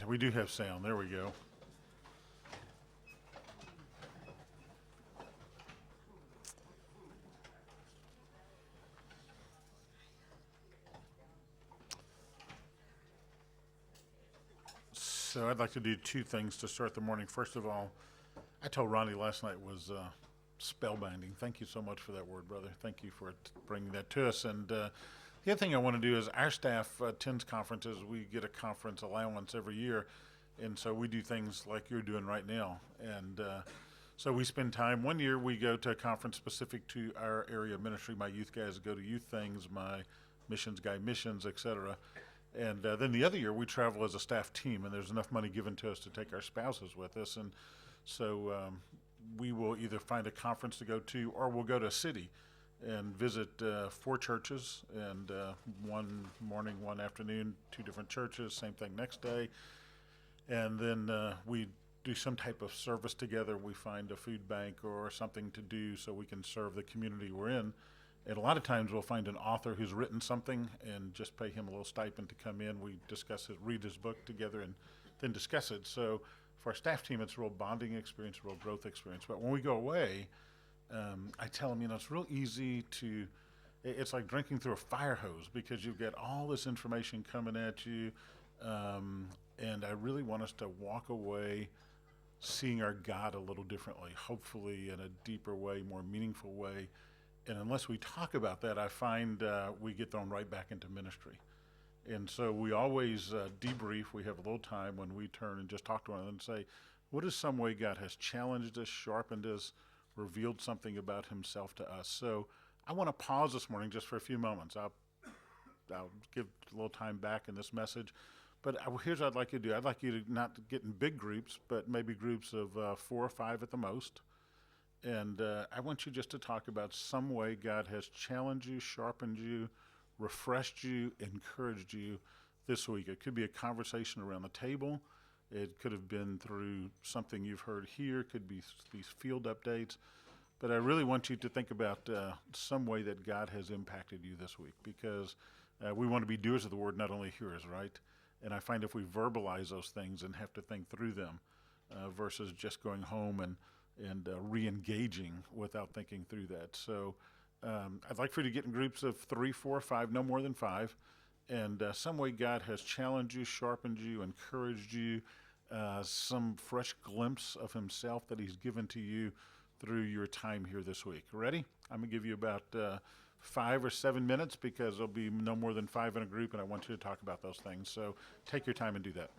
right, we do have sound. There we go. So I'd like to do two things to start the morning. First of all, I told Ronnie last night was spellbinding. Thank you so much for that word, brother. Thank you for bringing that to us. And the other thing I want to do is our staff attends conferences. We get a conference allowance every year, and so we do things like you're doing right now. And so we spend time. One year we go to a conference specific to our area of ministry. My youth guys go to youth things. My missions guy missions, etc. And then the other year we travel as a staff team, and there's enough money given to us to take our spouses with us. And so we will either find a conference to go to, or we'll go to a city and visit four churches, and one morning, one afternoon, two different churches, same thing next day. And then we do some type of service together. We find a food bank or something to do so we can serve the community we're in. And a lot of times we'll find an author who's written something and just pay him a little stipend to come in. We discuss it, read his book together, and then discuss it. So for our staff team, it's a real bonding experience, a real growth experience. But when we go away, I tell them, it's real easy to, it's like drinking through a fire hose because you get all this information coming at you. And I really want us to walk away seeing our God a little differently, hopefully in a deeper way, more meaningful way. And unless we talk about that, I find we get thrown right back into ministry. And so we always debrief. We have a little time when we turn and just talk to one another and say, what is some way God has challenged us, sharpened us, revealed something about himself to us? So I want to pause this morning just for a few moments. I'll give a little time back in this message. But here's what I'd like you to do. I'd like you to not get in big groups, but maybe groups of 4 or 5 at the most. And I want you just to talk about some way God has challenged you, sharpened you, refreshed you, encouraged you this week. It could be a conversation around the table. It could have been through something you've heard here. It could be these field updates. But I really want you to think about some way that God has impacted you this week, because we want to be doers of the word, not only hearers, right? And I find if we verbalize those things and have to think through them versus just going home and re-engaging without thinking through that. So I'd like for you to get in groups of 3, 4, 5, no more than 5. And some way God has challenged you, sharpened you, encouraged you, some fresh glimpse of himself that he's given to you through your time here this week. Ready? I'm going to give you about 5 or 7 minutes because there'll be no more than 5 in a group, and I want you to talk about those things. So take your time and do that.